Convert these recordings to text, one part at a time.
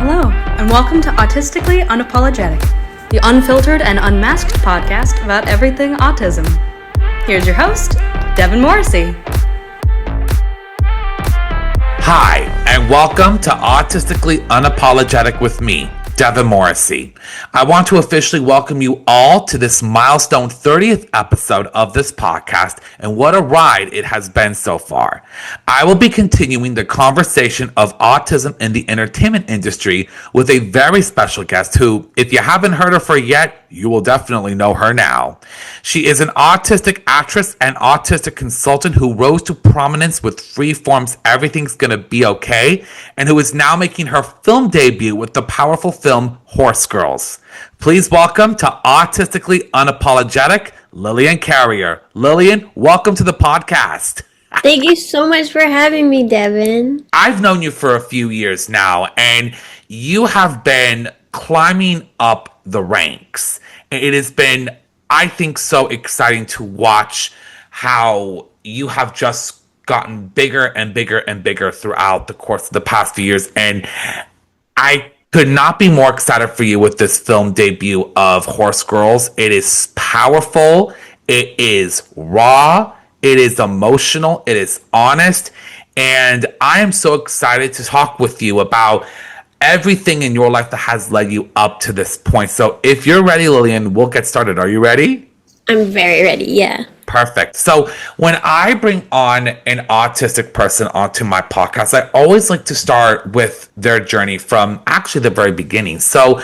Hello, and welcome to Autistically Unapologetic, the unfiltered and unmasked podcast about everything autism. Here's your host, Devin Morrissey. Hi, and welcome to Autistically Unapologetic with me, Devin Morrissey. I want to officially welcome you all to this milestone 30th episode of this podcast, and what a ride it has been so far. I will be continuing the conversation of autism in the entertainment industry with a very special guest who, if you haven't heard of her yet, you will definitely know her now. She is an autistic actress and autistic consultant who rose to prominence with Freeform's Everything's Gonna Be Okay, and who is now making her film debut with the powerful film Horsegirls. Please welcome to Autistically Unapologetic, Lillian Carrier. Lillian, welcome to the podcast. Thank you so much for having me, Devin. I've known you for a few years now, and you have been climbing up the ranks. It has been, I think, so exciting to watch how you have just gotten bigger and bigger and bigger throughout the course of the past few years. And I could not be more excited for you with this film debut of Horsegirls. It is powerful. It is raw. It is emotional. It is honest. And I am so excited to talk with you about everything in your life that has led you up to this point. So if you're ready, Lillian, we'll get started. Are you ready? I'm very ready, yeah. Perfect. So when I bring on an autistic person onto my podcast, I always like to start with their journey from actually the very beginning. So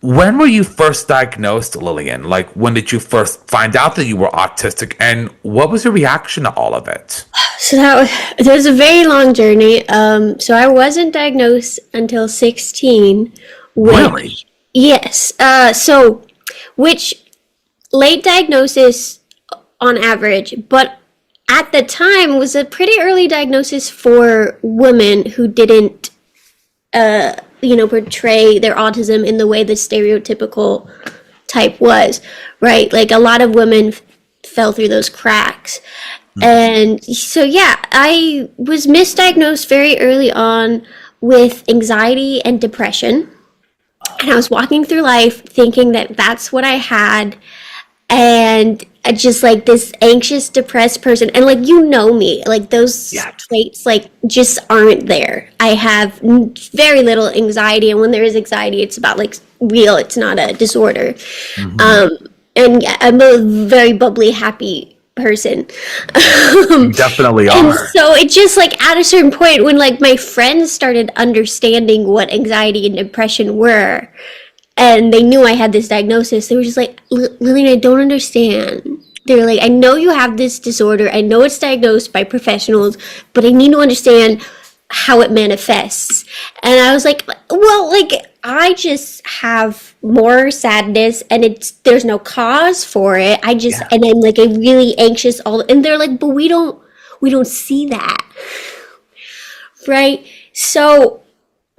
when were you first diagnosed, Lillian? Like, when did you first find out that you were autistic, and what was your reaction to all of it? So it was a very long journey. So I wasn't diagnosed until 16. Really? Yes. Which late diagnosis on average, but at the time was a pretty early diagnosis for women who didn't portray their autism in the way the stereotypical type was, right? Like, a lot of women fell through those cracks. And so, yeah, I was misdiagnosed very early on with anxiety and depression. And I was walking through life thinking that that's what I had. And just like this anxious, depressed person. And like, you know me, like those traits like just aren't there. I have very little anxiety. And when there is anxiety, it's about like real, it's not a disorder. Mm-hmm. And yeah, I'm a very bubbly, happy person. You definitely are. And so it just like at a certain point when like my friends started understanding what anxiety and depression were, and they knew I had this diagnosis, they were just like, Lillian, I don't understand. They're like, I know you have this disorder. I know it's diagnosed by professionals, but I need to understand how it manifests. And I was like, well, like, I just have more sadness and there's no cause for it. And I'm like, I'm really anxious and they're like, but we don't see that. Right? So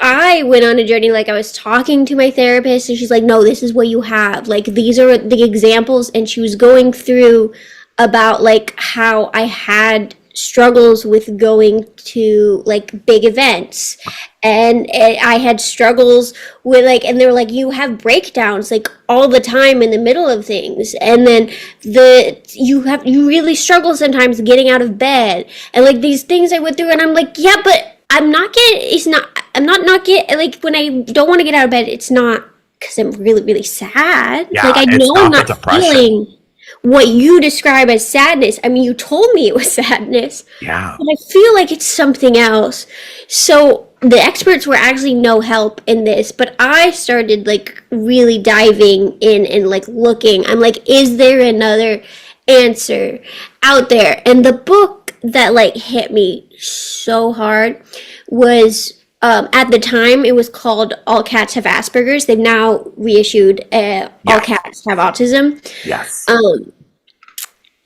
I went on a journey, like I was talking to my therapist and she's like, no, this is what you have. Like, these are the examples. And she was going through about like how I had struggles with going to like big events. And I had struggles with like, and they were like, you have breakdowns like all the time in the middle of things. And then you really struggle sometimes getting out of bed. And like these things I went through, and I'm like, yeah, but I'm not getting, like, when I don't want to get out of bed, it's not because I'm really, really sad. Yeah, like, I know I'm not feeling what you describe as sadness. I mean, you told me it was sadness. Yeah. But I feel like it's something else. So the experts were actually no help in this, but I started, like, really diving in and, like, looking. I'm like, is there another answer out there? And the book that like hit me so hard was at the time it was called All Cats Have Asperger's. They've now reissued All Cats Have Autism. Yes.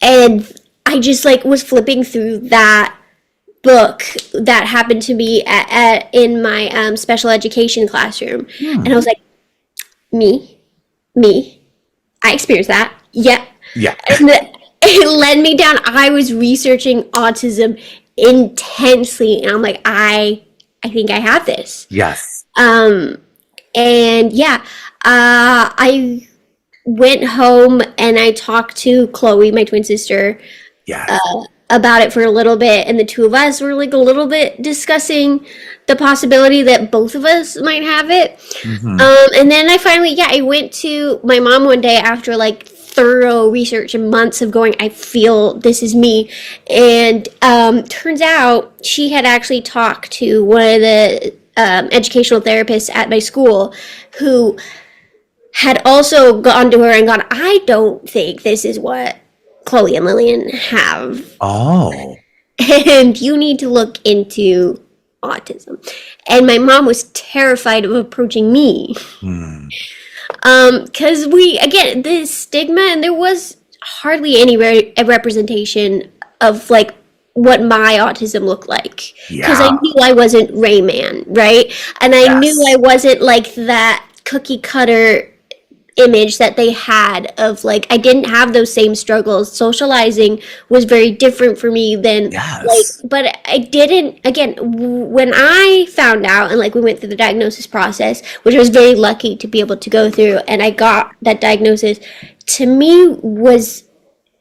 And I just like was flipping through that book that happened to be in my special education classroom, and I was like, me, I experienced that. Yeah. And it led me down. I was researching autism intensely, and I'm like, I think I have this. Yes. And yeah, I went home and I talked to Chloe, my twin sister, Yes. about it for a little bit, and the two of us were like a little bit discussing the possibility that both of us might have it. And then I went to my mom one day after like thorough research and months of going, I feel this is me. And turns out she had actually talked to one of the educational therapists at my school who had also gone to her and gone, I don't think this is what Chloe and Lillian have. Oh. And you need to look into autism. And my mom was terrified of approaching me. Because the stigma, and there was hardly any representation of like what my autism looked like. Because I knew I wasn't Rayman, right? And I knew I wasn't like that cookie cutter image that they had of like, I didn't have those same struggles. Socializing was very different for me than but I didn't, again, when I found out and like we went through the diagnosis process, which I was very lucky to be able to go through, and I got that diagnosis, to me was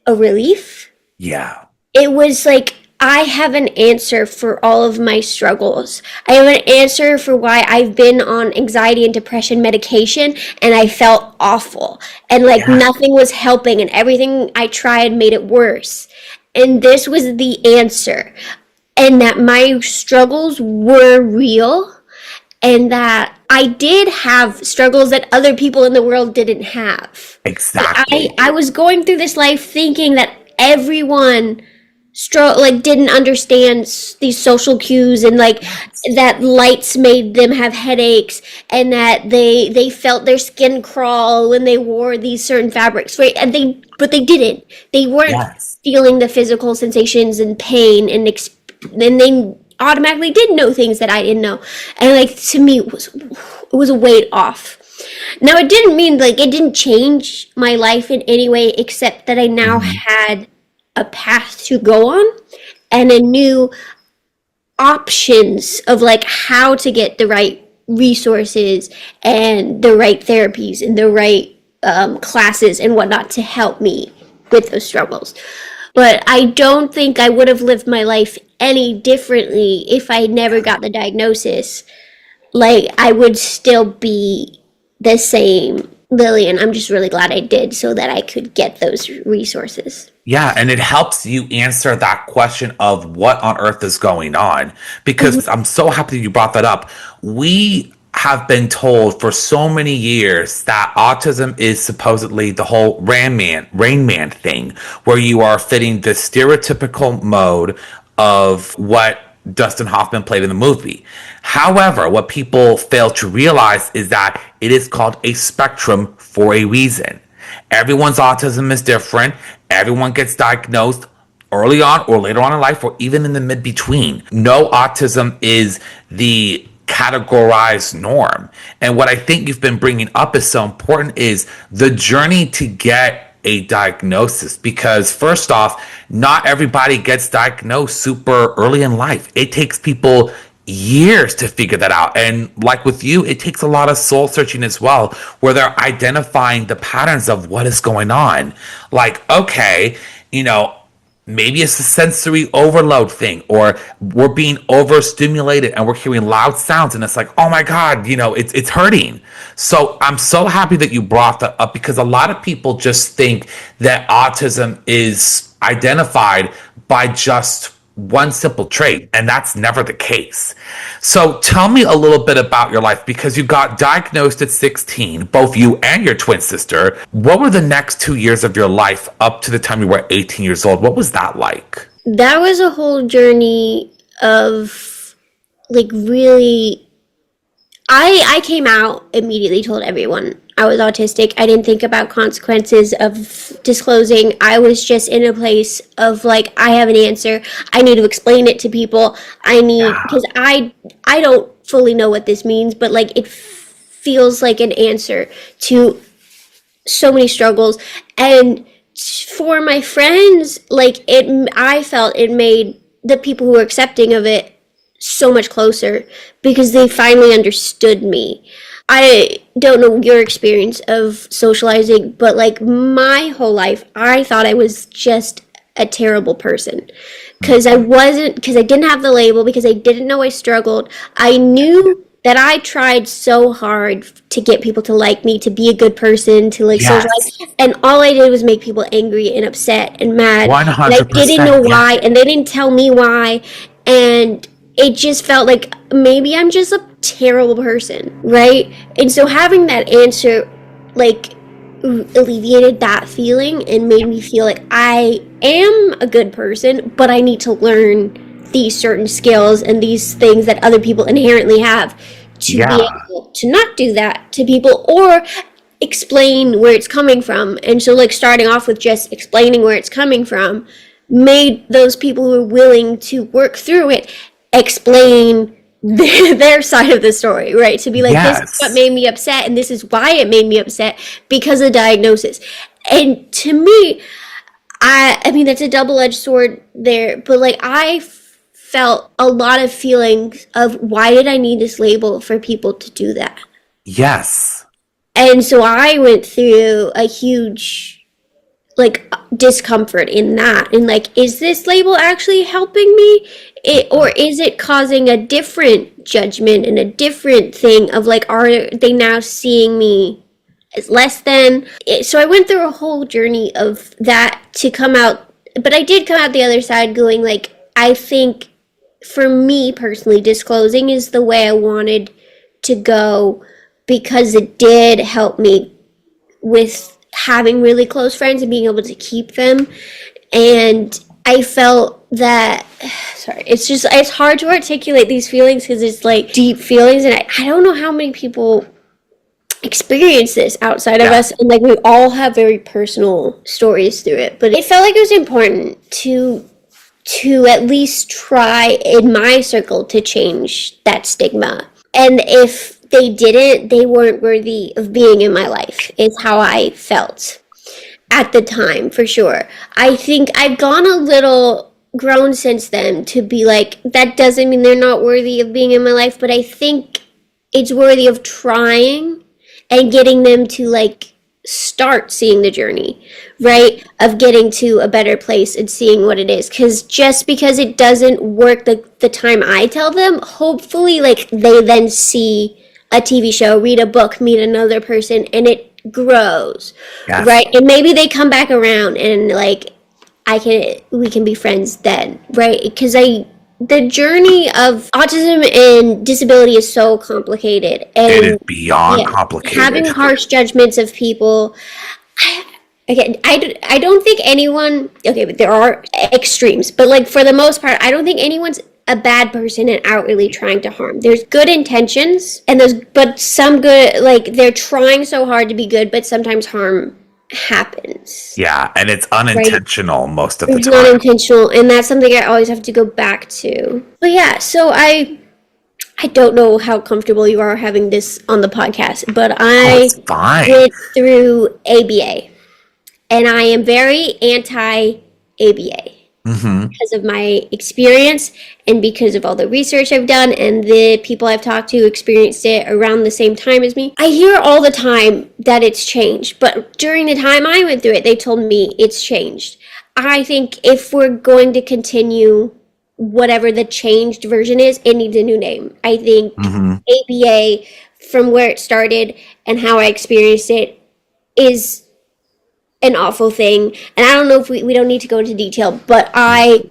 a relief. Yeah. It was like, I have an answer for all of my struggles. I have an answer for why I've been on anxiety and depression medication and I felt awful. And like nothing was helping and everything I tried made it worse. And this was the answer. And that my struggles were real and that I did have struggles that other people in the world didn't have. Exactly. I was going through this life thinking that everyone didn't understand these social cues, and like that lights made them have headaches, and that they felt their skin crawl when they wore these certain fabrics, right? And but they didn't. They weren't feeling the physical sensations and pain, and they automatically did know things that I didn't know. And like, to me, it was a weight off. Now, it didn't mean like it didn't change my life in any way, except that I now had a path to go on and a new options of like how to get the right resources and the right therapies and the right classes and whatnot to help me with those struggles. But I don't think I would have lived my life any differently if I never got the diagnosis. Like, I would still be the same Lillian. I'm just really glad I did, so that I could get those resources. Yeah, and it helps you answer that question of what on earth is going on, because I'm so happy you brought that up. We have been told for so many years that autism is supposedly the whole Rain Man thing, where you are fitting the stereotypical mode of what Dustin Hoffman played in the movie. However, what people fail to realize is that it is called a spectrum for a reason. Everyone's autism is different. Everyone gets diagnosed early on or later on in life, or even in the mid-between. No autism is the categorized norm. And what I think you've been bringing up is so important is the journey to get a diagnosis, because first off, not everybody gets diagnosed super early in life. It takes people years to figure that out. And like with you, it takes a lot of soul searching as well, where they're identifying the patterns of what is going on. Like, okay, maybe it's a sensory overload thing, or we're being overstimulated and we're hearing loud sounds and it's like, oh my God, it's hurting. So I'm so happy that you brought that up, because a lot of people just think that autism is identified by just one simple trait, and that's never the case. So tell me a little bit about your life, because you got diagnosed at 16, both you and your twin sister. What were the next 2 years of your life up to the time you were 18 years old? What was that like? That was a whole journey of like really, I came out, immediately told everyone I was autistic. I didn't think about consequences of disclosing. I was just in a place of like, I have an answer. I need to explain it to people. Because I don't fully know what this means, but like it feels like an answer to so many struggles. And for my friends, like I felt it made the people who were accepting of it so much closer, because they finally understood me. I don't know your experience of socializing, but like my whole life, I thought I was just a terrible person because I didn't have the label, because I didn't know I struggled. I knew that I tried so hard to get people to like me, to be a good person, to like Yes. socialize, and all I did was make people angry and upset and mad. 100%. And I didn't know why, yeah. and they didn't tell me why, and it just felt like maybe I'm just a terrible person, right? And so having that answer, like, alleviated that feeling and made me feel like I am a good person, but I need to learn these certain skills and these things that other people inherently have to be able to not do that to people, or explain where it's coming from. And so like starting off with just explaining where it's coming from made those people who were willing to work through it explain their side of the story, right? To be like, this is what made me upset, and this is why it made me upset, because of diagnosis. And to me, I mean, that's a double-edged sword there, but like I felt a lot of feelings of, why did I need this label for people to do that? Yes. And so I went through a huge like discomfort in that, and like, is this label actually helping me, or is it causing a different judgment and a different thing of like, are they now seeing me as less than? So I went through a whole journey of that to come out, but I did come out the other side going like, I think for me personally, disclosing is the way I wanted to go, because it did help me with having really close friends and being able to keep them. And I felt that, sorry, it's hard to articulate these feelings because it's like deep feelings, and I don't know how many people experience this outside of us, and like we all have very personal stories through it, but it felt like it was important to at least try in my circle to change that stigma. And if they didn't, they weren't worthy of being in my life, is how I felt at the time, for sure. I think I've gone a little grown since then to be like, that doesn't mean they're not worthy of being in my life, but I think it's worthy of trying and getting them to like start seeing the journey, right, of getting to a better place and seeing what it is. Because just because it doesn't work the time I tell them, hopefully like they then see a TV show, read a book, meet another person, and it grows, right? And maybe they come back around and like we can be friends then, right? Because the journey of autism and disability is so complicated, and it is beyond complicated. Having harsh judgments of people. I don't think anyone, okay, but there are extremes, but like for the most part, I don't think anyone's a bad person and outwardly trying to harm. There's good intentions, but some good, like they're trying so hard to be good, but sometimes harm happens. Yeah, and it's unintentional most of the time. It's not intentional, and that's something I always have to go back to. But yeah, so I don't know how comfortable you are having this on the podcast, but I went through ABA, and I am very anti-ABA. Because of my experience and because of all the research I've done and the people I've talked to who experienced it around the same time as me. I hear all the time that it's changed, but during the time I went through it, they told me it's changed. I think if we're going to continue whatever the changed version is, it needs a new name. I think ABA, from where it started and how I experienced it, is an awful thing. And I don't know if we don't need to go into detail, but I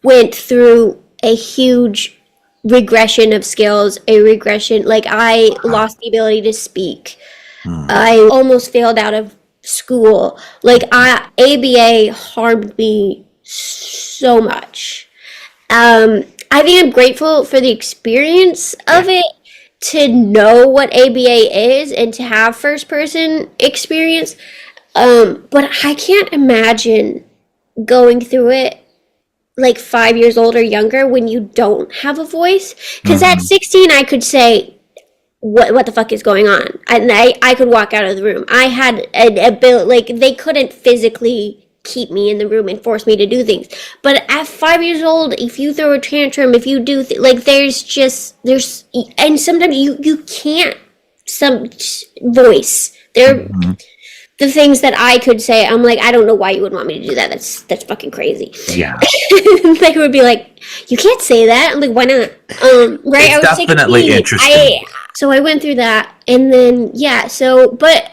went through a huge regression of skills, like I lost the ability to speak. I almost failed out of school. Like ABA harmed me so much. I think I'm grateful for the experience of it, to know what ABA is and to have first person experience. But I can't imagine going through it like 5 years old or younger when you don't have a voice. Because at 16, I could say, what the fuck is going on? And I could walk out of the room. I had an ability, like they couldn't physically keep me in the room and force me to do things. But at 5 years old, if you throw a tantrum, if you do, like there's, and sometimes you can't some voice. They're the things that I could say. I'm like, I don't know why you would want me to do that. That's fucking crazy. Yeah. They would be like, you can't say that. I'm like, why not? Right? It's definitely interesting. So I went through that, and then but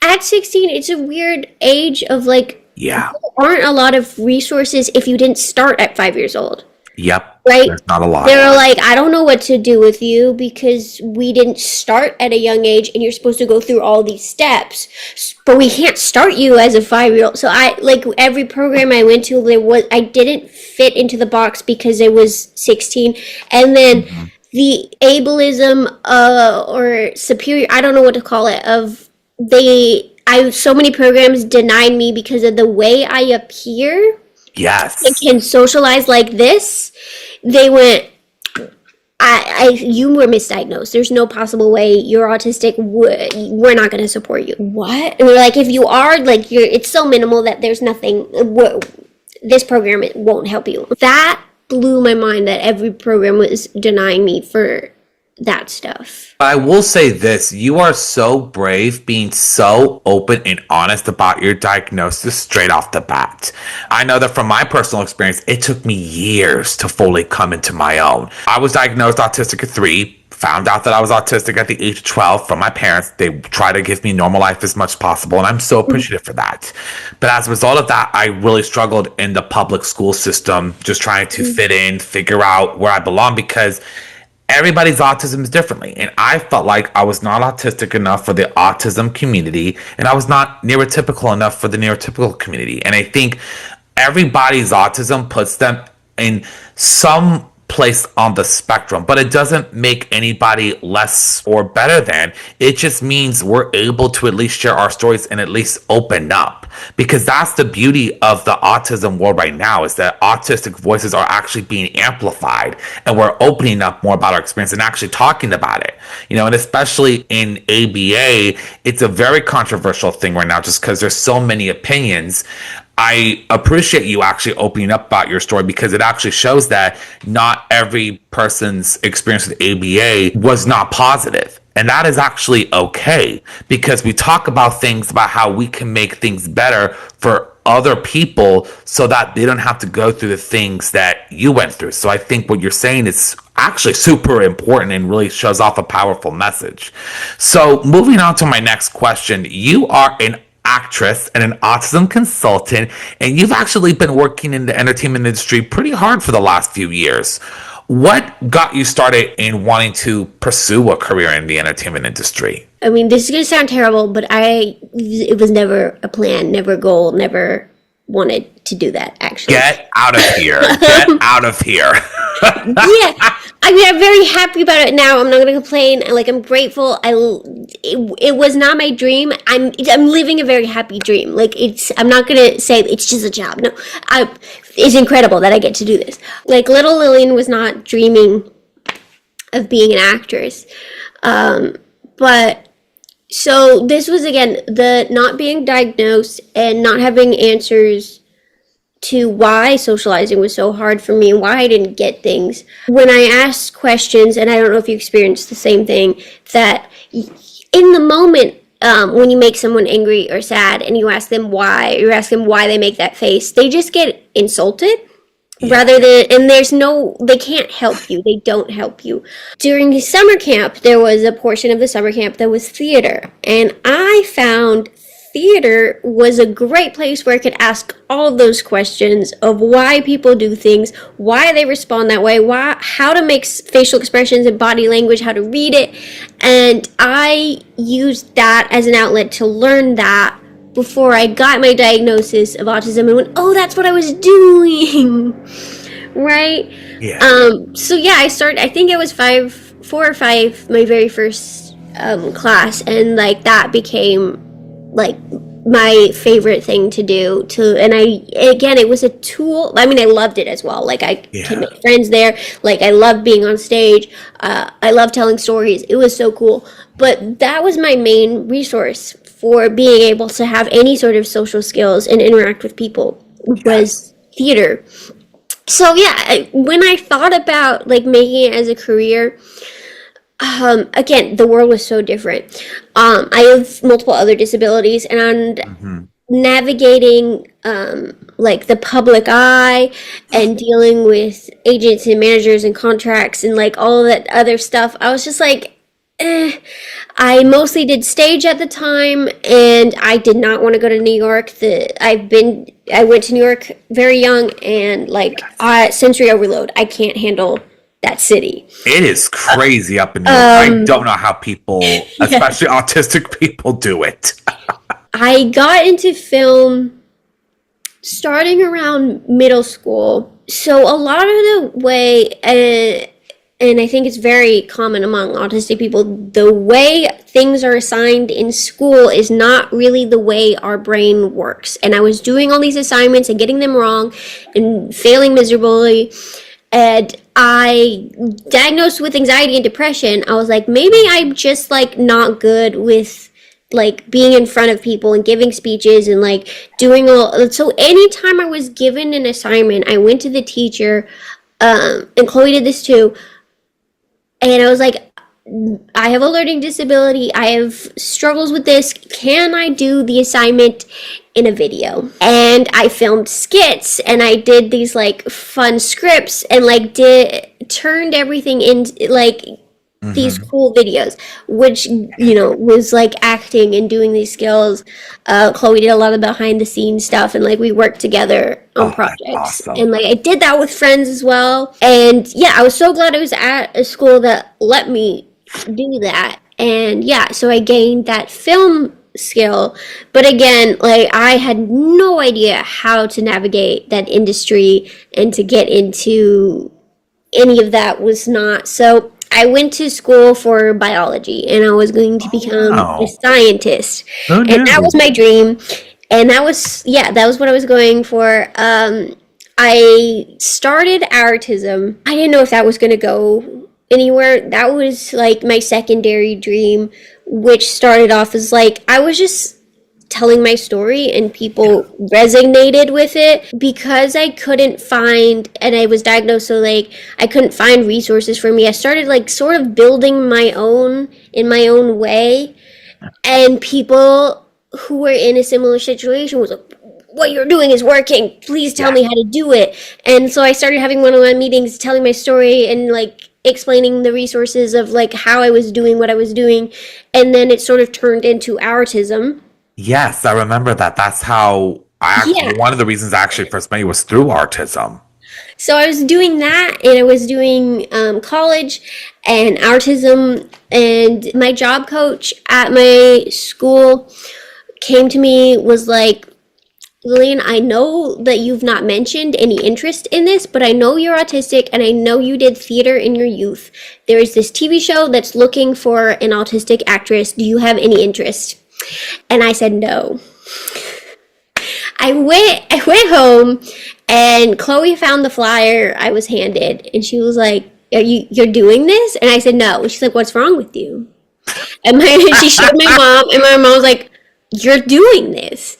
at 16, it's a weird age of like, Yeah. there aren't a lot of resources if you didn't start at 5 years old. Yep. Right? There's not a lot. They're like, I don't know what to do with you because we didn't start at a young age and you're supposed to go through all these steps, but we can't start you as a 5-year-old. So I, like, every program I went to, I didn't fit into the box because I was 16. And then the ableism, or superior, I don't know what to call it, so many programs denied me because of the way I appear. Yes. And can socialize like this. They went, you were misdiagnosed. There's no possible way you're autistic. We're not going to support you. What? And they're like, if you are, like, it's so minimal that there's nothing, this program, it won't help you. That blew my mind that every program was denying me for that stuff. I will say this, you are so brave being so open and honest about your diagnosis straight off the bat. I know that from my personal experience, it took me years to fully come into my own. I was diagnosed autistic at 3, found out that I was autistic at the age of 12 from my parents. They try to give me normal life as much as possible, and I'm so appreciative for that. But as a result of that, I really struggled in the public school system, just trying to fit in, figure out where I belong, because everybody's autism is differently. And I felt like I was not autistic enough for the autism community, and I was not neurotypical enough for the neurotypical community. And I think everybody's autism puts them in some place on the spectrum, but it doesn't make anybody less or better than. It just means we're able to at least share our stories and at least open up, because that's the beauty of the autism world right now, is that autistic voices are actually being amplified, and we're opening up more about our experience and actually talking about it, and especially in ABA, it's a very controversial thing right now just because there's so many opinions. I appreciate you actually opening up about your story, because it actually shows that not every person's experience with ABA was not positive. And that is actually okay, because we talk about things about how we can make things better for other people so that they don't have to go through the things that you went through. So I think what you're saying is actually super important and really shows off a powerful message. So moving on to my next question, you are an actress and an autism consultant, and you've actually been working in the entertainment industry pretty hard for the last few years. What got you started in wanting to pursue a career in the entertainment industry? I mean, this is going to sound terrible, but it was never a plan, never a goal, never wanted to do that, actually. Get out of here. Get out of here. Yeah. I mean, I'm very happy about it now. I'm not going to complain. Like, I'm grateful. It was not my dream. I'm living a very happy dream. Like, I'm not going to say it's just a job. No, it's incredible that I get to do this. Like, little Lillian was not dreaming of being an actress. But so this was, again, the not being diagnosed and not having answers to why socializing was so hard for me and why I didn't get things. When I asked questions, and I don't know if you experienced the same thing, that in the moment, when you make someone angry or sad and you ask them why they make that face, they just get insulted. Rather than, and they can't help you. They don't help you. During summer camp, there was a portion of the summer camp that was theater. And I found theater was a great place where I could ask all of those questions of why people do things, why they respond that way, how to make facial expressions and body language, how to read it. And I used that as an outlet to learn that before I got my diagnosis of autism and went, oh, that's what I was doing. Right? Yeah. So yeah, I think it was 4 or 5, my very first class, and like that became like my favorite thing to do it was a tool. I mean, I loved it as well. Like I could make friends there. Like I loved being on stage. I love telling stories. It was so cool. But that was my main resource for being able to have any sort of social skills and interact with people was theater. So yeah, when I thought about like making it as a career, Again, the world was so different. I have multiple other disabilities, and navigating like the public eye and dealing with agents and managers and contracts and like all that other stuff, I was just like, I mostly did stage at the time, and I did not want to go to New York. I went to New York very young, and like sensory overload. I can't handle that city. It is crazy up in New York. I don't know how people, especially autistic people, do it. I got into film starting around middle school. So a lot of the way, and I think it's very common among autistic people, the way things are assigned in school is not really the way our brain works. And I was doing all these assignments and getting them wrong and failing miserably. And I diagnosed with anxiety and depression. I was like, maybe I'm just like not good with like being in front of people and giving speeches and like doing all. So anytime I was given an assignment, I went to the teacher, and Chloe did this too. And I was like, I have a learning disability. I have struggles with this. Can I do the assignment in a video? And I filmed skits, and I did these like fun scripts, and like turned everything into like these cool videos, which, you know, was like acting and doing these skills. Chloe did a lot of behind the scenes stuff, and like we worked together on projects. Awesome. And like I did that with friends as well. And yeah, I was so glad I was at a school that let me do that. And yeah, so I gained that film skill. But again, like I had no idea how to navigate that industry, and to get into any of that was not. So I went to school for biology, and I was going to become a scientist. And that was my dream. And that was what I was going for. I started Autism. I didn't know if that was going to go anywhere. That was like my secondary dream, which started off as like, I was just telling my story, and people resonated with it because I couldn't find, and I was diagnosed, so like I couldn't find resources for me. I started like sort of building my own in my own way, and people who were in a similar situation was like, what you're doing is working, please tell me how to do it. And so I started having one-on-one meetings, telling my story and like explaining the resources of like how I was doing what I was doing, and then it sort of turned into Autism. Yes, I remember that. That's how one of the reasons I actually first met you was through Autism. So I was doing that, and I was doing college and Autism, and my job coach at my school came to me, was like, Lillian, I know that you've not mentioned any interest in this, but I know you're autistic, and I know you did theater in your youth. There is this TV show that's looking for an autistic actress. Do you have any interest? And I said no. I went home, and Chloe found the flyer I was handed, and she was like, you're doing this? And I said no. She's like, what's wrong with you? And she showed my mom, and my mom was like, you're doing this.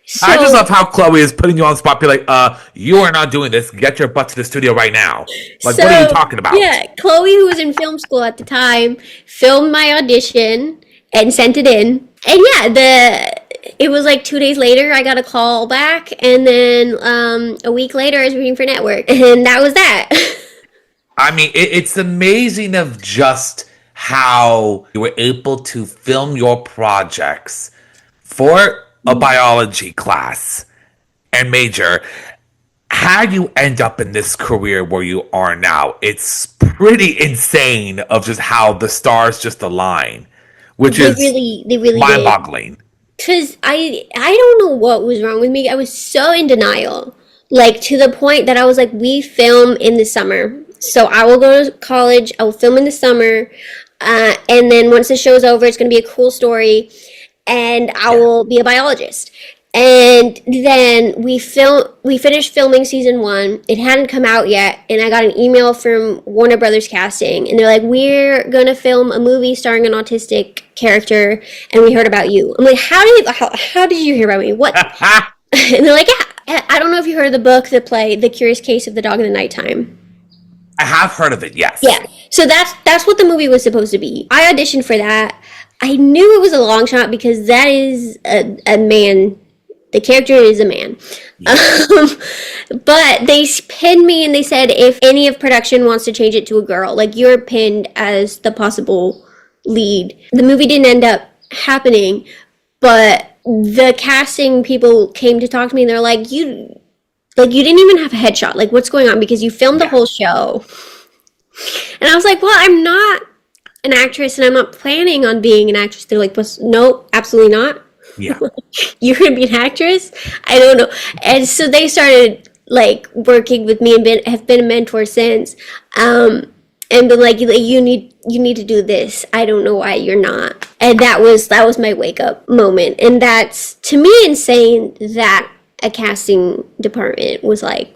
So, I just love how Chloe is putting you on the spot, be like, you are not doing this. Get your butt to the studio right now. Like, what are you talking about? Yeah, Chloe, who was in film school at the time, filmed my audition and sent it in. And yeah, it was like 2 days later, I got a call back, and then a week later, I was reading for network, and that was that. I mean, it's amazing of just how you were able to film your projects for a biology class and major. How you end up in this career where you are now, it's pretty insane of just how the stars just align, which they really mind-boggling. Because I don't know what was wrong with me. I was so in denial, like to the point that I was like, we film in the summer, so I will go to college, I will film in the summer, and then once the show's over, it's going to be a cool story, and I will be a biologist. And then we finished filming season 1. It hadn't come out yet, and I got an email from Warner Brothers Casting, and they're like, we're gonna film a movie starring an autistic character, and we heard about you. I'm like, how did you hear about me? What? And they're like, yeah, I don't know if you heard of the book, the play, The Curious Case of the Dog in the Nighttime. I have heard of it, yes. Yeah. So that's what the movie was supposed to be. I auditioned for that. I knew it was a long shot because that is a man. The character is a man. Yeah. But they pinned me and they said if any of production wants to change it to a girl, like you're pinned as the possible lead. The movie didn't end up happening, but the casting people came to talk to me and they're like, you didn't even have a headshot. Like, what's going on? Because you filmed the whole show. And I was like, well, I'm not an actress and I'm not planning on being an actress. They're like, no, absolutely not. Yeah. You're going to be an actress? I don't know. And so they started like working with me and have been a mentor since. And been like, you need to do this. I don't know why you're not. And that was my wake up moment. And that's, to me, insane that a casting department was like,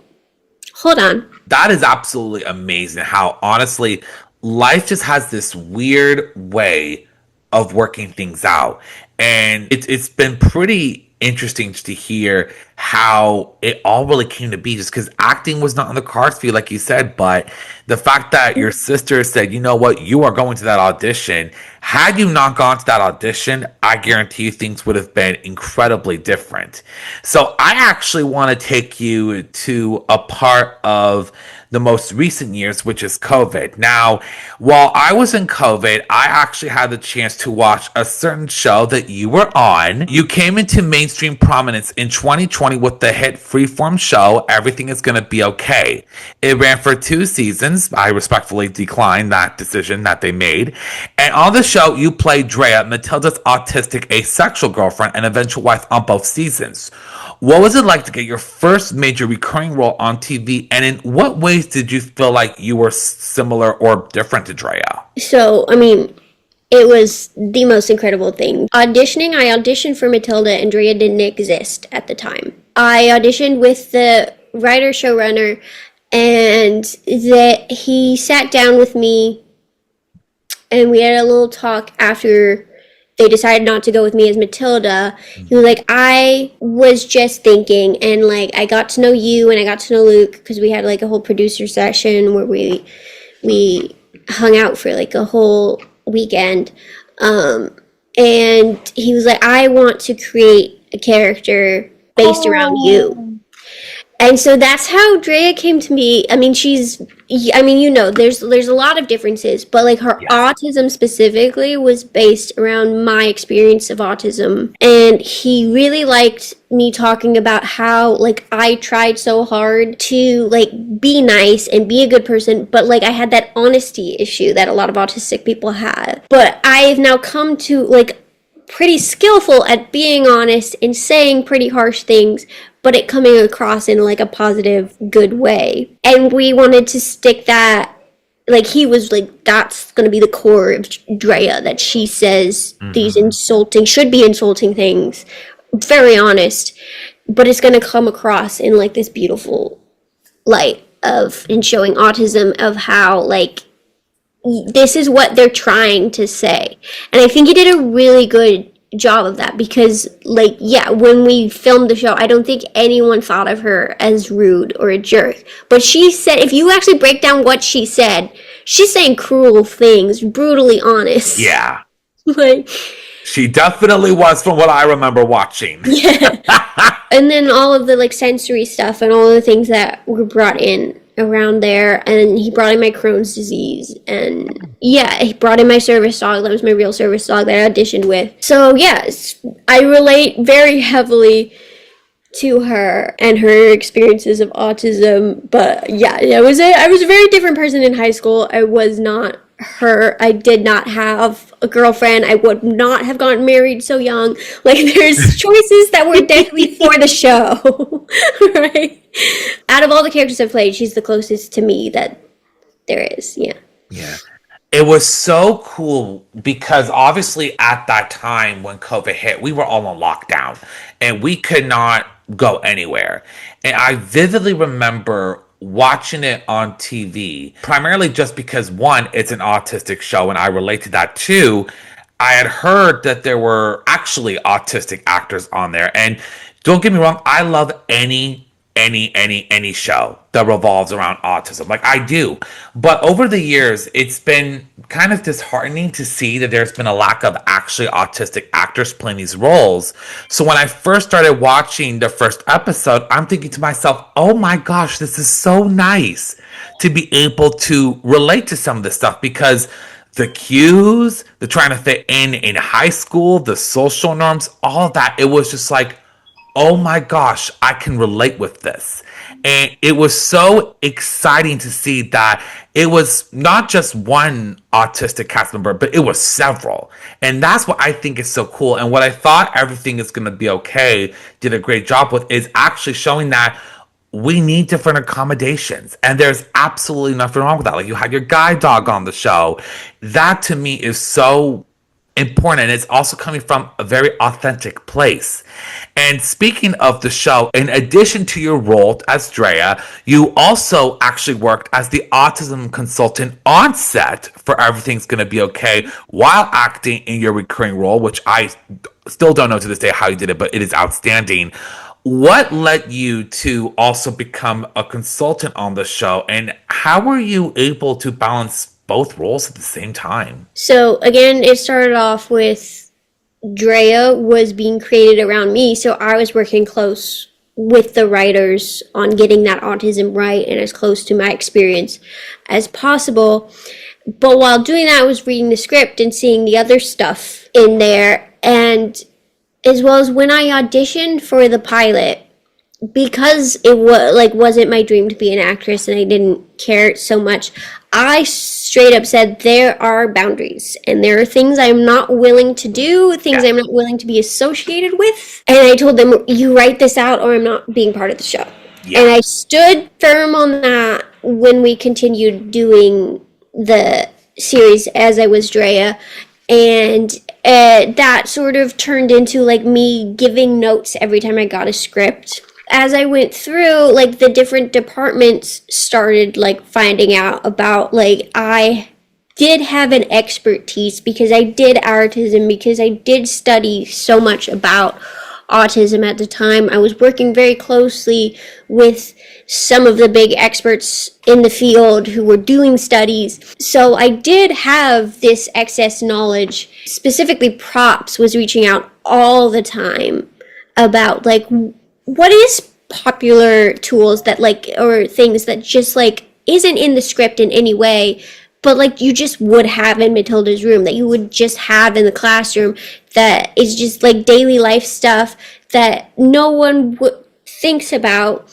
hold on. That is absolutely amazing how, honestly, life just has this weird way of working things out. And it's been pretty interesting to hear how it all really came to be, just because acting was not on the cards for you, like you said. But the fact that your sister said, you know what, you are going to that audition. Had you not gone to that audition, I guarantee you things would have been incredibly different. So I actually want to take you to a part of the most recent years, which is COVID. Now, while I was in COVID, I actually had the chance to watch a certain show that you were on. You came into mainstream prominence in 2020 with the hit Freeform show, Everything Is Gonna Be Okay. It ran for 2 seasons. I respectfully declined that decision that they made. And on the show, you played Drea, Matilda's autistic asexual girlfriend and eventual wife on both seasons. What was it like to get your first major recurring role on TV, and in what ways did you feel like you were similar or different to Drea? So, I mean, it was the most incredible thing. I auditioned for Matilda, and Drea didn't exist at the time. I auditioned with the writer showrunner, and he sat down with me, and we had a little talk after they decided not to go with me as Matilda. He was like, I was just thinking, and like I got to know you and I got to know Luke because we had like a whole producer session where we hung out for like a whole weekend. And he was like, I want to create a character based around you. And so that's how Drea came to me. I mean, there's a lot of differences, but like her autism specifically was based around my experience of autism. And he really liked me talking about how like I tried so hard to like be nice and be a good person, but like I had that honesty issue that a lot of autistic people have. But I've now come to like pretty skillful at being honest and saying pretty harsh things, but it coming across in like a positive, good way. And we wanted to stick that, like he was like, that's going to be the core of Drea, that she says these should be insulting things, very honest, but it's going to come across in like this beautiful light in showing autism, of how like this is what they're trying to say. And I think he did a really good job of that, because like when we filmed the show, I don't think anyone thought of her as rude or a jerk, but she said, if you actually break down what she said, she's saying cruel things, brutally honest. Like She definitely was, from what I remember watching. And then all of the like sensory stuff and all of the things that were brought in around there, and he brought in my Crohn's disease, and he brought in my service dog. That was my real service dog that I auditioned with. So yes, I relate very heavily to her and her experiences of autism. But I was a very different person in high school. I was not her. I did not have a girlfriend. I would not have gotten married so young. Like there's choices that were definitely for the show. Right? Out of all the characters I've played, she's the closest to me that there is. Yeah. It was so cool because obviously at that time when COVID hit, we were all on lockdown and we could not go anywhere. And I vividly remember watching it on TV, primarily just because, one, it's an autistic show and I relate to that. Two, I had heard that there were actually autistic actors on there. And don't get me wrong, I love any any show that revolves around autism. Like, I do. But over the years, it's been kind of disheartening to see that there's been a lack of actually autistic actors playing these roles. So when I first started watching the first episode, I'm thinking to myself, oh my gosh, this is so nice to be able to relate to some of this stuff, because the cues, the trying to fit in high school, the social norms, all of that, it was just like, oh my gosh, I can relate with this. And it was so exciting to see that it was not just one autistic cast member, but it was several. And that's what I think is so cool. And what I thought Everything Is Gonna Be Okay did a great job with is actually showing that we need different accommodations. And there's absolutely nothing wrong with that. Like, you had your guide dog on the show. That to me is so important, and it's also coming from a very authentic place. And speaking of the show, in addition to your role as Drea, you also actually worked as the autism consultant on set for Everything's Gonna Be Okay while acting in your recurring role, which I still don't know to this day how you did it, but it is outstanding. What led you to also become a consultant on the show, and how were you able to balance both roles at the same time? So again, it started off with Drea was being created around me, so I was working close with the writers on getting that autism right and as close to my experience as possible. But while doing that, I was reading the script and seeing the other stuff in there, and as well as when I auditioned for the pilot, because it wasn't my dream to be an actress and I didn't care so much, I straight up said there are boundaries and there are things I'm not willing to do, things I'm not willing to be associated with. And I told them, you write this out or I'm not being part of the show. Yeah. And I stood firm on that when we continued doing the series as I was Drea. And that sort of turned into like me giving notes every time I got a script. As I went through, like, the different departments started, like, finding out about, like, I did have an expertise because I did autism, because I did study so much about autism at the time. I was working very closely with some of the big experts in the field who were doing studies. So I did have this excess knowledge. Specifically, Props was reaching out all the time about, like, what is popular tools that, like, or things that just, like, isn't in the script in any way, but, like, you just would have in Matilda's room, that you would just have in the classroom, that is just, like, daily life stuff that no one thinks about.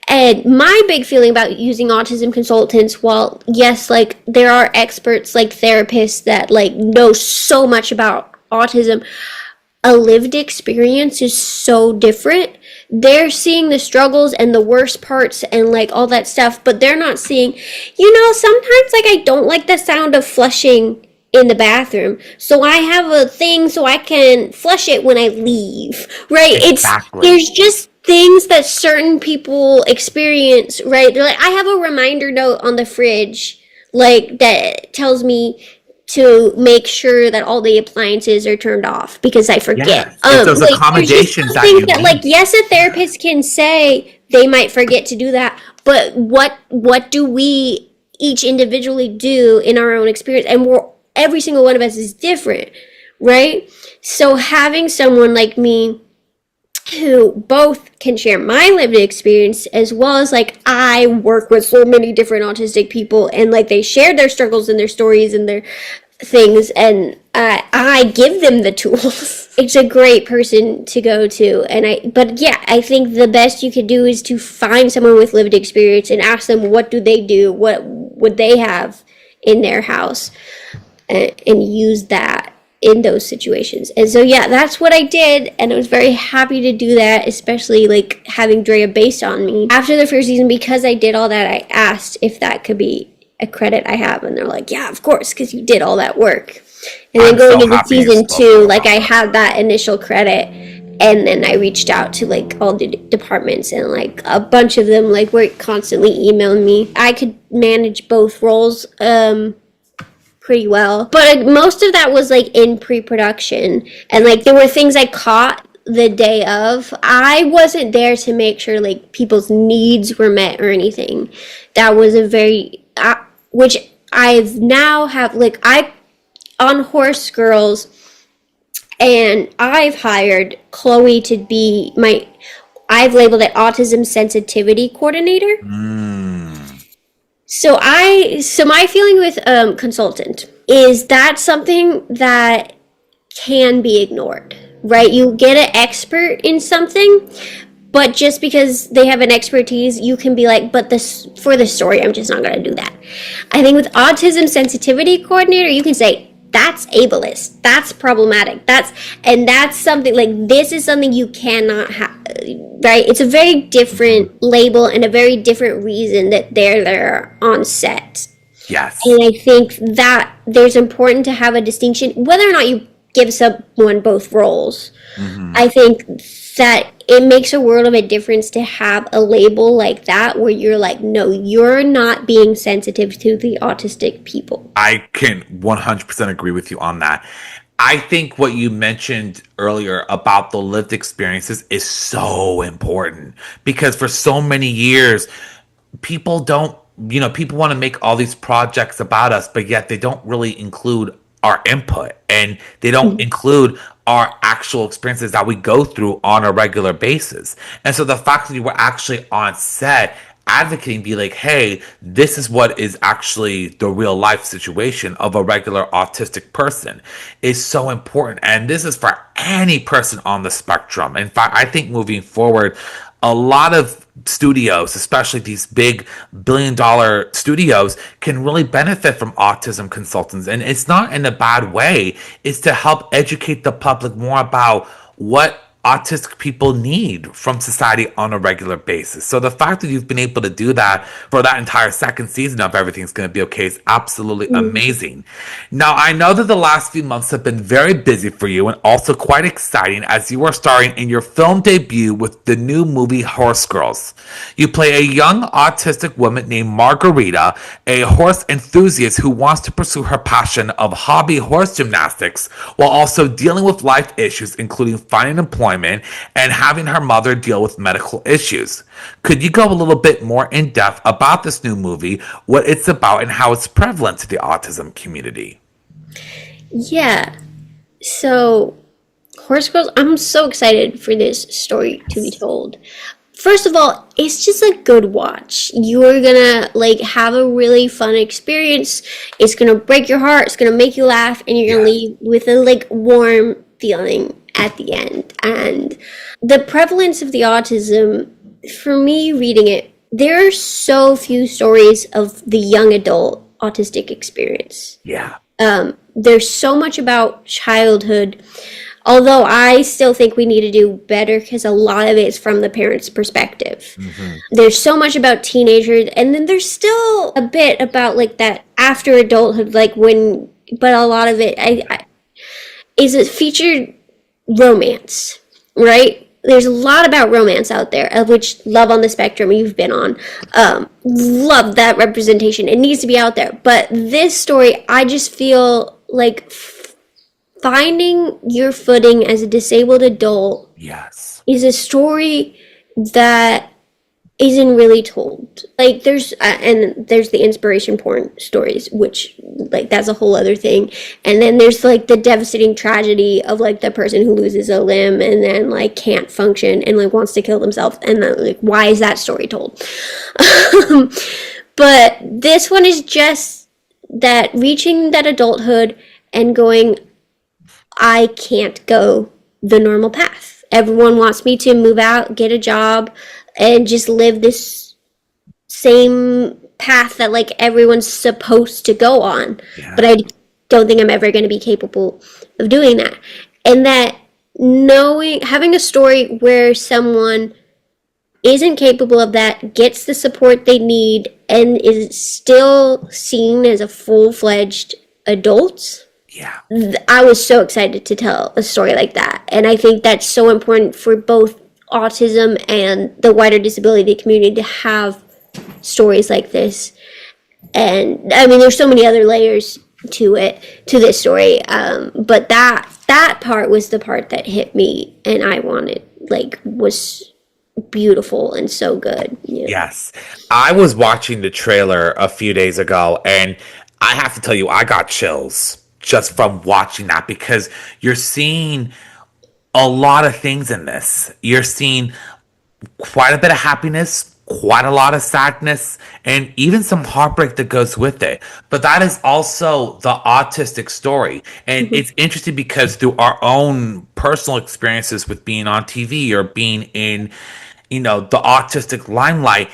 And my big feeling about using autism consultants, while, yes, like, there are experts, like therapists that, like, know so much about autism, a lived experience is so different. They're seeing the struggles and the worst parts and, like, all that stuff, but they're not seeing, sometimes, like, I don't like the sound of flushing in the bathroom, so I have a thing so I can flush it when I leave, right? Exactly. There's just things that certain people experience, right? They're like, I have a reminder note on the fridge, like, that tells me to make sure that all the appliances are turned off because I forget. Yes. It's those accommodations that you need. Like, yes, a therapist can say they might forget to do that, but what do we each individually do in our own experience? And every single one of us is different, right? So having someone like me who both can share my lived experience as well as, like, I work with so many different autistic people and, like, they share their struggles and their stories and their things, and I give them the tools. It's a great person to go to, but I think the best you could do is to find someone with lived experience and ask them what do they do, what would they have in their house, and use that in those situations. And so, that's what I did, and I was very happy to do that, especially, like, having Drea based on me. After the first season, because I did all that, I asked if that could be a credit I have, and they're like, yeah, of course, because you did all that work. And then going into season 2, like, I had that initial credit, and then I reached out to, like, all the departments, and, like, a bunch of them, like, were constantly emailing me. I could manage both roles, pretty well, but most of that was, like, in pre-production, and, like, there were things I caught the day of. I wasn't there to make sure like people's needs were met or anything. That was a very which I've now have like I on Horsegirls, and I've hired Chloe to be I've labeled it autism sensitivity coordinator. So my feeling with consultant is that something that can be ignored, right? You get an expert in something, but just because they have an expertise, you can be like, but this for the story, I'm just not going to do that. I think with autism sensitivity coordinator, you can say, that's ableist, that's problematic, that's something like, this is something you cannot have, right? It's a very different label and a very different reason that they're there on set. Yes. And I think that there's important to have a distinction, whether or not you give someone both roles. I think that it makes a world of a difference to have a label like that where you're like, no, you're not being sensitive to the autistic people. I can 100% agree with you on that. I think what you mentioned earlier about the lived experiences is so important, because for so many years, people don't, people want to make all these projects about us, but yet they don't really include our input, and they don't include our actual experiences that we go through on a regular basis. And so the fact that you were actually on set advocating, be like, hey, this is what is actually the real life situation of a regular autistic person, is so important. And this is for any person on the spectrum. In fact, I think moving forward, a lot of studios, especially these big billion-dollar studios, can really benefit from autism consultants. And it's not in a bad way. It's to help educate the public more about what autistic people need from society on a regular basis. So the fact that you've been able to do that for that entire second season of Everything's Gonna Be Okay is absolutely amazing. Now, I know that the last few months have been very busy for you and also quite exciting, as you are starring in your film debut with the new movie Horsegirls. You play a young autistic woman named Margarita, a horse enthusiast who wants to pursue her passion of hobby horse gymnastics while also dealing with life issues, including finding employment and having her mother deal with medical issues. Could you go a little bit more in depth about this new movie, what it's about, and how it's prevalent to the autism community? Yeah. So, Horsegirls, I'm so excited for this story to be told. First of all, it's just a good watch. You're gonna have a really fun experience. It's gonna break your heart. It's gonna make you laugh, and you're gonna leave with a warm feeling at the end. And the prevalence of the autism, for me reading it, there are so few stories of the young adult autistic experience. There's so much about childhood, although I still think we need to do better because a lot of it is from the parents' perspective. There's so much about teenagers, and then there's still a bit about that after adulthood, but a lot of it is it featured romance, right? There's a lot about romance out there, of which Love on the Spectrum you've been on. Love that representation. It needs to be out there. But this story, I just feel like finding your footing as a disabled adult is a story that isn't really told. There's the inspiration porn stories, which that's a whole other thing. And then there's the devastating tragedy of the person who loses a limb and then can't function and wants to kill themselves, and then why is that story told? But this one is just that reaching that adulthood and going, I can't go the normal path. Everyone wants me to move out, get a job, and just live this same path that everyone's supposed to go on. But I don't think I'm ever going to be capable of doing that. And that having a story where someone isn't capable of that, gets the support they need, and is still seen as a full-fledged adult. I was so excited to tell a story like that. And I think that's so important for both autism and the wider disability community to have stories like this. And I mean, there's so many other layers to this story, but that that part was the part that hit me, and I wanted, like, was beautiful and so good. Yeah. Yes. I was watching the trailer a few days ago, and I have to tell you, I got chills just from watching that because you're seeing a lot of things in this. You're seeing quite a bit of happiness, quite a lot of sadness, and even some heartbreak that goes with it. But that is also the autistic story. And it's interesting because through our own personal experiences with being on TV or being in, the autistic limelight,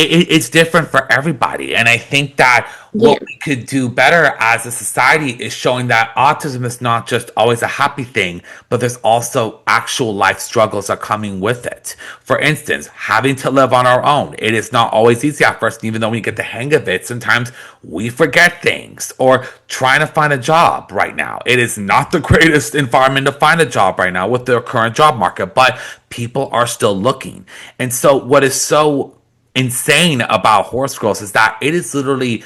it's different for everybody. And I think that Yeah. what we could do better as a society is showing that autism is not just always a happy thing, but there's also actual life struggles that are coming with it. For instance, having to live on our own. It is not always easy at first, even though we get the hang of it. Sometimes we forget things, or trying to find a job right now. It is not the greatest environment to find a job right now with the current job market, but people are still looking. And so what is so insane about Horsegirls is that it is literally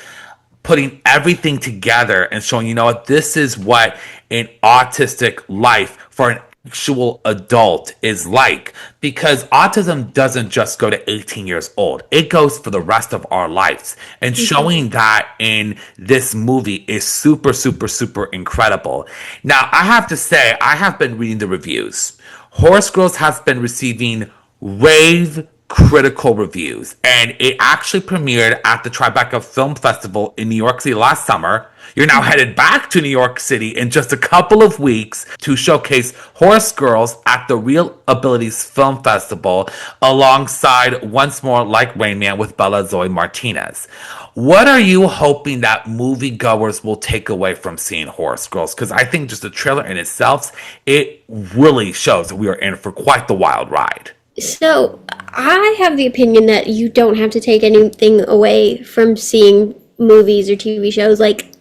putting everything together and showing, what this is what an autistic life for an actual adult is like. Because autism doesn't just go to 18 years old, it goes for the rest of our lives. And showing that in this movie is super, super, super incredible. Now, I have to say, I have been reading the reviews. Horsegirls has been receiving rave critical reviews, and it actually premiered at the Tribeca Film Festival in New York City last summer. You're now headed back to New York City in just a couple of weeks to showcase Horsegirls at the Real Abilities Film Festival alongside Once More Like Rain Man with Bella Zoe Martinez. What are you hoping that moviegoers will take away from seeing Horsegirls? Because I think just the trailer in itself, it really shows that we are in for quite the wild ride. So, I have the opinion that you don't have to take anything away from seeing movies or TV shows. Like,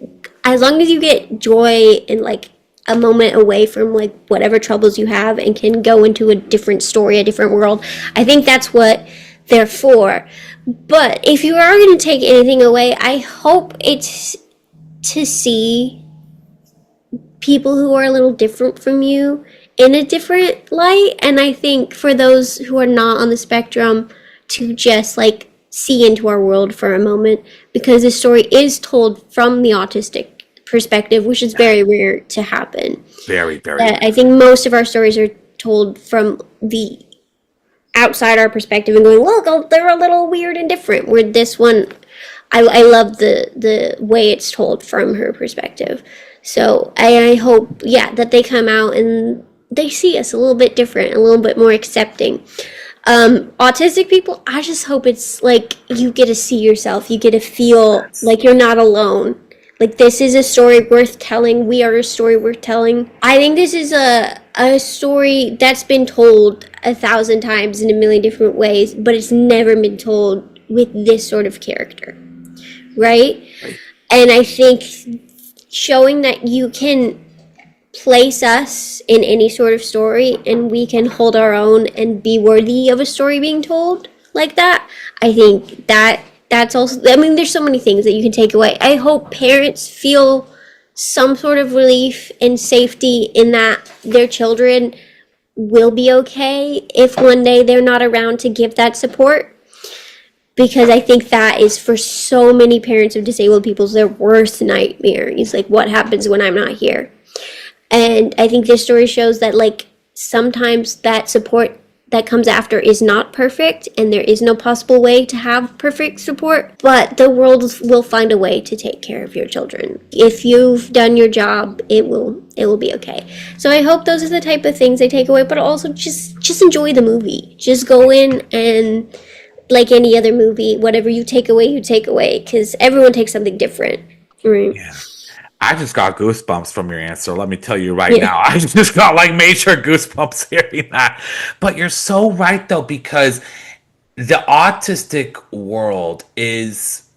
as long as you get joy and, like, a moment away from, like, whatever troubles you have and can go into a different story, a different world, I think that's what they're for. But if you are going to take anything away, I hope it's to see people who are a little different from you in a different light. And I think for those who are not on the spectrum, to just, like, see into our world for a moment, because the story is told from the autistic perspective, which is very rare to happen. Very, very rare. I think most of our stories are told from the outside our perspective and going, look, they're a little weird and different. Where this one, I love the way it's told from her perspective. So I hope, that they come out and they see us a little bit different, a little bit more accepting. Autistic people, I just hope it's like you get to see yourself, you get to feel like you're not alone. Like, this is a story worth telling. We are a story worth telling. I think this is a story that's been told 1,000 times in a million different ways, but it's never been told with this sort of character, right? And I think showing that you can place us in any sort of story and we can hold our own and be worthy of a story being told like that, I think that's also, I mean, there's so many things that you can take away. I hope parents feel some sort of relief and safety in that their children will be okay if one day they're not around to give that support. Because I think that is, for so many parents of disabled people, their worst nightmare. Is like, what happens when I'm not here? And I think this story shows that, like, sometimes that support that comes after is not perfect, and there is no possible way to have perfect support, but the world will find a way to take care of your children. If you've done your job, it will be okay. So I hope those are the type of things they take away, but also just enjoy the movie. Just go in and, like any other movie, whatever you take away, because everyone takes something different. Right? Yeah. I just got goosebumps from your answer. Let me tell you right now. I just got like major goosebumps hearing that. But you're so right, though, because the autistic world is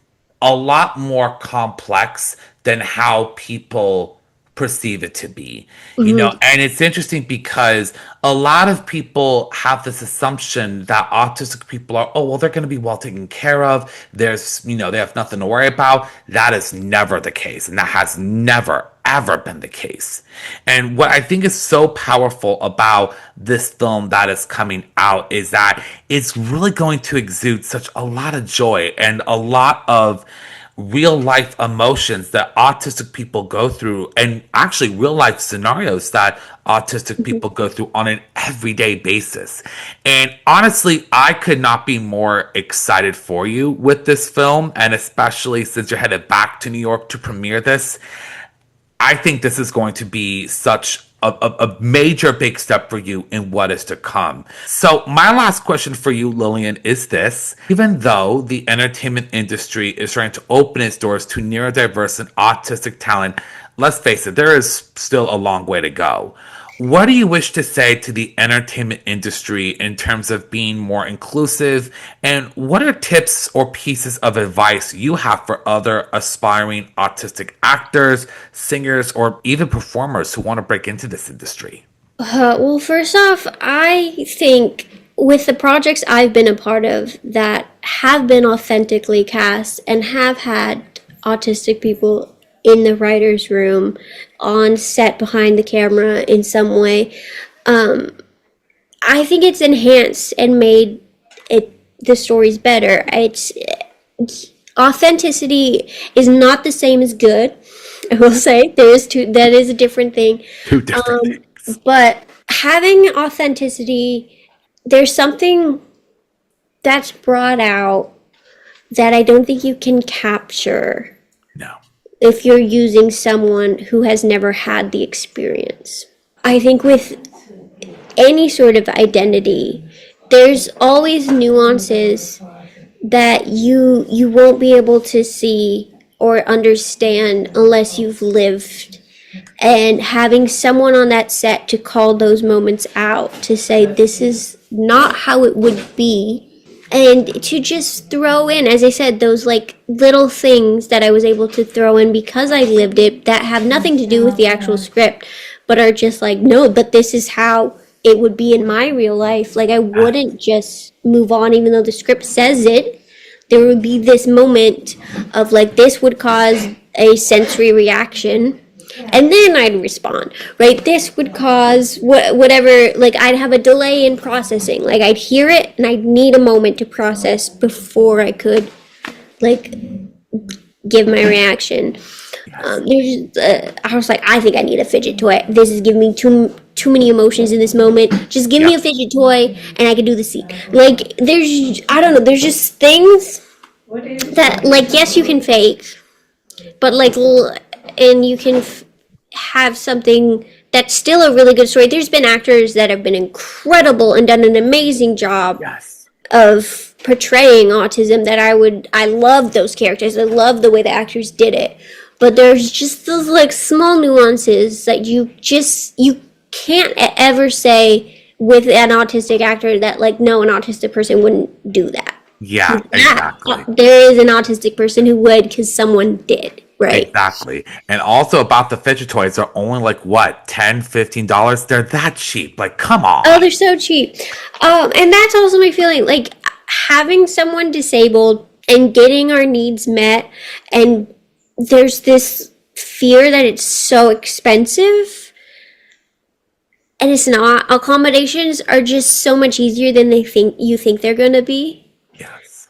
a lot more complex than how people perceive it to be, you know. And it's interesting because a lot of people have this assumption that autistic people are, oh, well, they're going to be well taken care of. There's, you know, they have nothing to worry about. That is never the case. And that has never, ever been the case. And what I think is so powerful about this film that is coming out is that it's really going to exude such a lot of joy and a lot of real life emotions that autistic people go through, and actually real life scenarios that autistic people go through on an everyday basis. And honestly, I could not be more excited for you with this film, and especially since you're headed back to New York to premiere this. I think this is going to be such a major big step for you in what is to come. So my last question for you, Lillian, is this. Even though the entertainment industry is trying to open its doors to neurodiverse and autistic talent, let's face it, there is still a long way to go. What do you wish to say to the entertainment industry in terms of being more inclusive? And what are tips or pieces of advice you have for other aspiring autistic actors, singers, or even performers who want to break into this industry? Well, first off, I think with the projects I've been a part of that have been authentically cast and have had autistic people in the writer's room, on set, behind the camera in some way, I think it's enhanced and made the stories better. It's authenticity is not the same as good. I will say that is a different thing. Two different things. But having authenticity, there's something that's brought out that I don't think you can capture. No. If you're using someone who has never had the experience. I think with any sort of identity, there's always nuances that you won't be able to see or understand unless you've lived. And having someone on that set to call those moments out, to say this is not how it would be, and to just throw in, as I said, those like little things that I was able to throw in because I lived it that have nothing to do with the actual script, but are just like, no, but this is how it would be in my real life. Like, I wouldn't just move on even though the script says it. There would be this moment of like, this would cause a sensory reaction. And then I'd respond, right? This would cause whatever, like I'd have a delay in processing. Like I'd hear it and I'd need a moment to process before I could like give my reaction. I was like, I think I need a fidget toy. This is giving me too many emotions in this moment. Just give me a fidget toy and I can do the scene. Like I don't know, there's just things that like, yes, you can fake, but like, and you can have something that's still a really good story. There's been actors that have been incredible and done an amazing job of portraying autism that I love those characters. I love the way the actors did it. But there's just those like small nuances that you can't ever say with an autistic actor that like, no, an autistic person wouldn't do that. Yeah, exactly. There is an autistic person who would because someone did. Right. Exactly. And also about the fidget toys, are only like what, $10, $15? They're that cheap. Like, come on. Oh, they're so cheap. And that's also my feeling. Like having someone disabled and getting our needs met, and there's this fear that it's so expensive. And it's not. Accommodations are just so much easier than you think they're gonna be. Yes.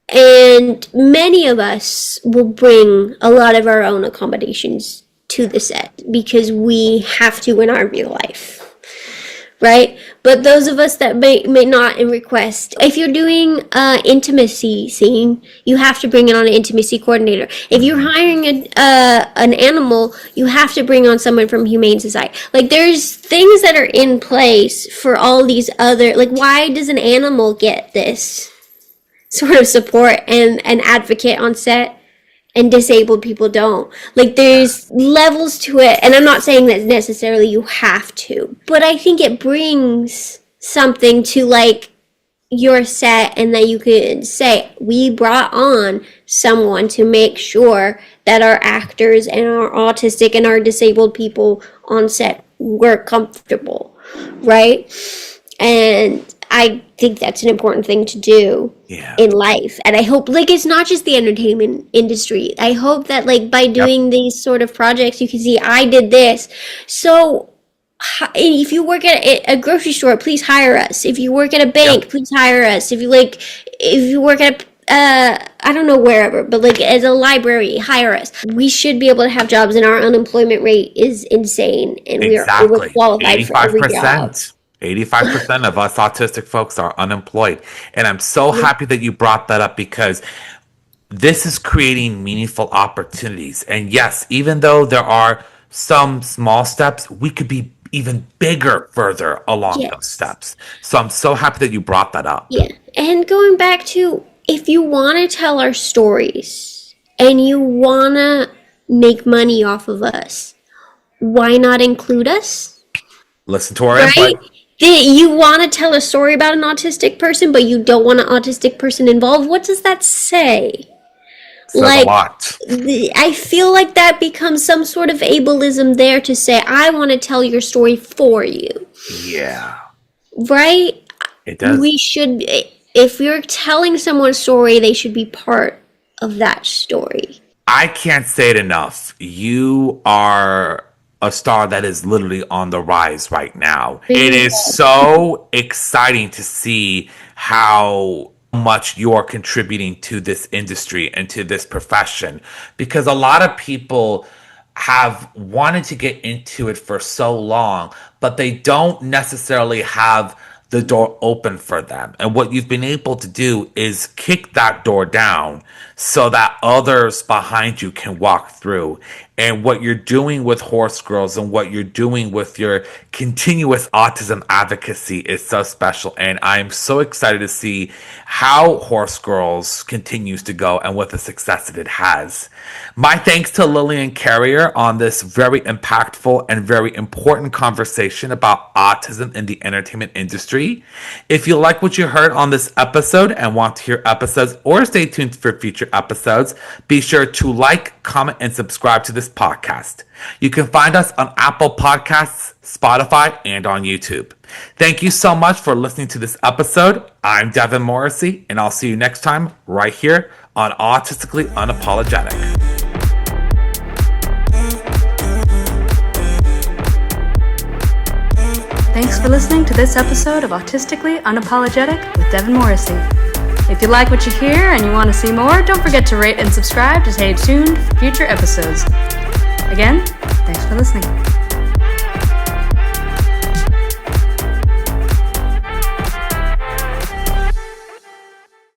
And many of us will bring a lot of our own accommodations to the set because we have to in our real life, right? But those of us that may not and request, if you're doing an intimacy scene, you have to bring on an intimacy coordinator. If you're hiring an animal, you have to bring on someone from Humane Society. Like there's things that are in place for all these other, like why does an animal get this sort of support and an advocate on set and disabled people don't? Like there's levels to it, and I'm not saying that necessarily you have to, but I think it brings something to like your set, and that you could say we brought on someone to make sure that our actors and our autistic and our disabled people on set were comfortable, right? And I think that's an important thing to do in life. And I hope, like, it's not just the entertainment industry. I hope that, like, by doing these sort of projects, you can see, I did this. So if you work at a grocery store, please hire us. If you work at a bank, please hire us. If you work at I don't know, wherever, but like as a library, hire us. We should be able to have jobs, and our unemployment rate is insane, and we're qualified for every job. 85% of us autistic folks are unemployed. And I'm so happy that you brought that up, because this is creating meaningful opportunities. And yes, even though there are some small steps, we could be even bigger further along those steps. So I'm so happy that you brought that up. Yeah. And going back to, if you want to tell our stories and you want to make money off of us, why not include us? Listen to our input. You want to tell a story about an autistic person, but you don't want an autistic person involved. What does that say? Says a lot. I feel like that becomes some sort of ableism there to say, I want to tell your story for you. Yeah. Right? It does. We should, if you're telling someone's story, they should be part of that story. I can't say it enough. You are a star that is literally on the rise right now. It is so exciting to see how much you're contributing to this industry and to this profession, because a lot of people have wanted to get into it for so long, but they don't necessarily have the door open for them. And what you've been able to do is kick that door down so that others behind you can walk through. And what you're doing with Horsegirls and what you're doing with your continuous autism advocacy is so special. And I'm so excited to see how Horsegirls continues to go and what the success that it has. My thanks to Lillian Carrier on this very impactful and very important conversation about autism in the entertainment industry. If you like what you heard on this episode and want to hear episodes or stay tuned for future episodes, be sure to like, comment, and subscribe to this podcast. You can find us on Apple Podcasts, Spotify, and on YouTube. Thank you so much for listening to this episode. I'm Devin Morrissey, and I'll see you next time right here on Autistically Unapologetic. Thanks for listening to this episode of Autistically Unapologetic with Devin Morrissey. If you like what you hear and you want to see more, don't forget to rate and subscribe to stay tuned for future episodes. Again, thanks for listening.